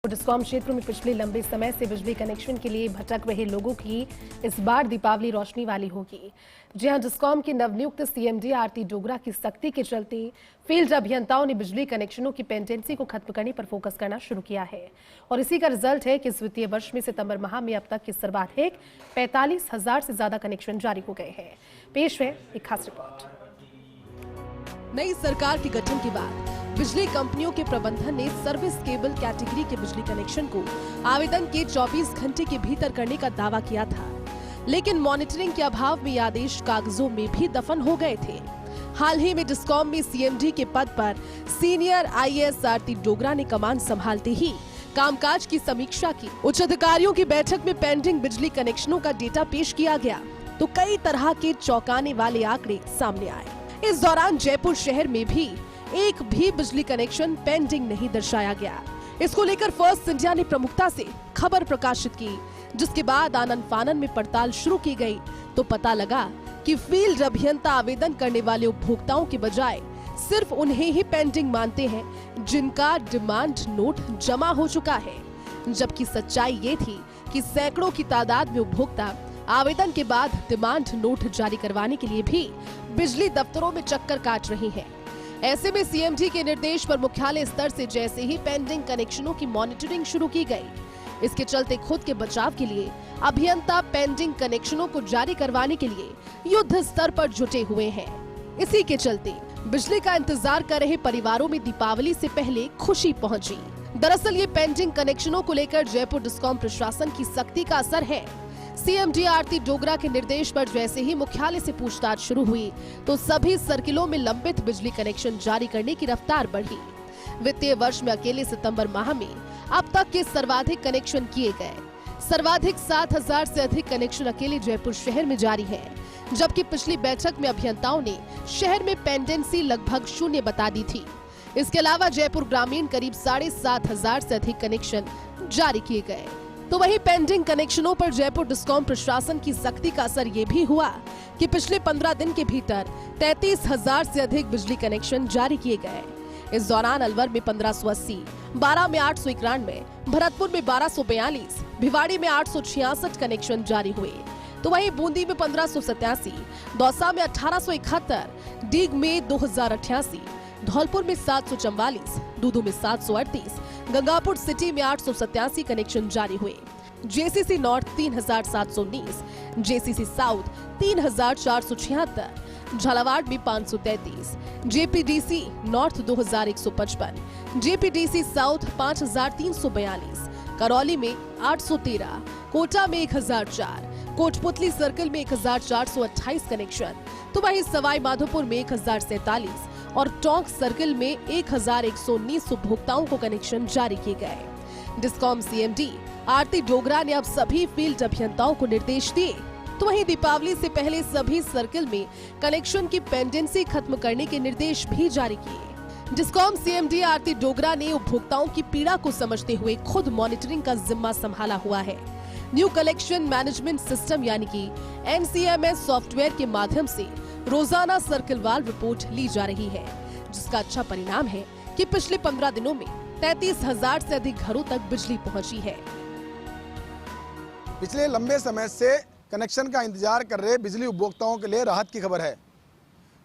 Discom क्षेत्र में पिछले लंबे समय से बिजली कनेक्शन के लिए भटक रहे लोगों की इस बार दीपावली रोशनी वाली होगी। जी हां, डिस्कॉम की नवनियुक्त सीएमडी आरती डोगरा की सख्ती के चलते फील्ड अभियंताओं ने बिजली कनेक्शनों की पेंडेंसी को खत्म करने पर फोकस करना शुरू किया है और इसी का रिजल्ट है कि इस वित्तीय वर्ष में सितंबर माह में अब तक के सर्वाधिक 45,000 से ज्यादा कनेक्शन जारी हो गए हैं। पेश है एक खास रिपोर्ट। नई सरकार के गठन के बाद बिजली कंपनियों के प्रबंधन ने सर्विस केबल कैटेगरी के बिजली कनेक्शन को आवेदन के 24 घंटे के भीतर करने का दावा किया था, लेकिन मॉनिटरिंग के अभाव में ये आदेश कागजों में भी दफन हो गए थे। हाल ही में डिस्कॉम में सीएमडी के पद पर सीनियर आईएएस आरती डोगरा ने कमान संभालते ही कामकाज की समीक्षा की। उच्च अधिकारियों की बैठक में पेंडिंग बिजली कनेक्शनों का डेटा पेश किया गया तो कई तरह के चौंकाने वाले आंकड़े सामने आए। इस दौरान जयपुर शहर में भी एक भी बिजली कनेक्शन पेंडिंग नहीं दर्शाया गया। इसको लेकर फर्स्ट इंडिया ने प्रमुखता से खबर प्रकाशित की, जिसके बाद आनन फानन में पड़ताल शुरू की गई तो पता लगा कि फील्ड अभियंता आवेदन करने वाले उपभोक्ताओं के बजाय सिर्फ उन्हें ही पेंडिंग मानते हैं जिनका डिमांड नोट जमा हो चुका है, जबकि सच्चाई ये थी कि सैकड़ों की तादाद में उपभोक्ता आवेदन के बाद डिमांड नोट जारी करवाने के लिए भी बिजली दफ्तरों में चक्कर काट रही हैं। ऐसे में सीएमडी के निर्देश पर मुख्यालय स्तर से जैसे ही पेंडिंग कनेक्शनों की मॉनिटरिंग शुरू की गई, इसके चलते खुद के बचाव के लिए अभियंता पेंडिंग कनेक्शनों को जारी करवाने के लिए युद्ध स्तर पर जुटे हुए हैं। इसी के चलते बिजली का इंतजार कर रहे परिवारों में दीपावली से पहले खुशी पहुंची। दरअसल ये पेंडिंग कनेक्शनों को लेकर जयपुर डिस्कॉम प्रशासन की सख्ती का असर है। सीएमडी आरती डोगरा के निर्देश पर जैसे ही मुख्यालय से पूछताछ शुरू हुई तो सभी सर्किलों में लंबित बिजली कनेक्शन जारी करने की रफ्तार बढ़ी। वित्तीय वर्ष में अकेले सितंबर माह में अब तक के सर्वाधिक कनेक्शन किए गए। सर्वाधिक 7,000 से अधिक कनेक्शन अकेले जयपुर शहर में जारी हैं, जबकि पिछली बैठक में अभियंताओं ने शहर में पेंडेंसी लगभग 0 बता दी थी। इसके अलावा जयपुर ग्रामीण करीब 7,500 से अधिक कनेक्शन जारी किए गए। तो वहीं पेंडिंग कनेक्शनों पर जयपुर डिस्कॉम प्रशासन की सख्ती का असर ये भी हुआ कि पिछले 15 दिन के भीतर 33,000 से अधिक बिजली कनेक्शन जारी किए गए। इस दौरान अलवर में 1580, बारा में 891, भरतपुर में 1242, भिवाड़ी में 866 कनेक्शन जारी हुए। तो वहीं बूंदी में 1587, दौसा में 1871, डीग में 2088, धौलपुर में 744, दूदू में 738, गंगापुर सिटी में 887 कनेक्शन जारी हुए। JCC north 3,719, JCC south 3,476, Jhalawar में 533, जेपीडीसी नॉर्थ 2,155, जेपीडीसी साउथ 5,342, करौली में 813, कोटा में 1,004, कोटपुतली सर्किल में 1,428 कनेक्शन, तो वहीं सवाई माधोपुर में 1,047 और टोंक सर्किल में 1,119 उपभोक्ताओं को कनेक्शन जारी किए गए। डिस्कॉम सीएमडी आरती डोगरा ने अब सभी फील्ड अभियंताओं को निर्देश दिए, तो वहीं दीपावली से पहले सभी सर्किल में कनेक्शन की पेंडेंसी खत्म करने के निर्देश भी जारी किए। डिस्कॉम सीएमडी आरती डोगरा ने उपभोक्ताओं की पीड़ा को समझते हुए खुद मॉनिटरिंग का जिम्मा संभाला हुआ है। न्यू कलेक्शन मैनेजमेंट सिस्टम यानी कि NCMS सॉफ्टवेयर के माध्यम से रोजाना सर्किलवार रिपोर्ट ली जा रही है, जिसका अच्छा परिणाम है कि पिछले 15 दिनों में 33,000 से अधिक घरों तक बिजली पहुंची है। पिछले लंबे समय से कनेक्शन का इंतजार कर रहे बिजली उपभोक्ताओं के लिए राहत की खबर है।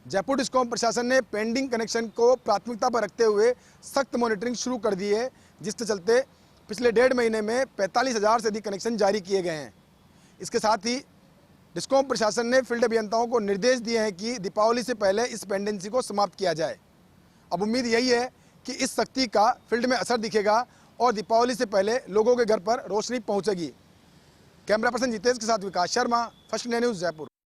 जयपुर डिस्कॉम प्रशासन ने पेंडिंग कनेक्शन को प्राथमिकता पर रखते हुए सख्त मॉनिटरिंग शुरू कर दी है, जिसके चलते पिछले 1.5 महीने में 45,000 से अधिक कनेक्शन जारी किए गए हैं। इसके साथ ही डिस्कॉम प्रशासन ने फील्ड अभियंताओं को निर्देश दिए हैं कि दीपावली से पहले इस पेंडेंसी को समाप्त किया जाए। अब उम्मीद यही है कि इस सख्ती का फील्ड में असर दिखेगा और दीपावली से पहले लोगों के घर पर रोशनी पहुंचेगी। कैमरा पर्सन जितेश के साथ Vikas Sharma, First India News, Jaipur.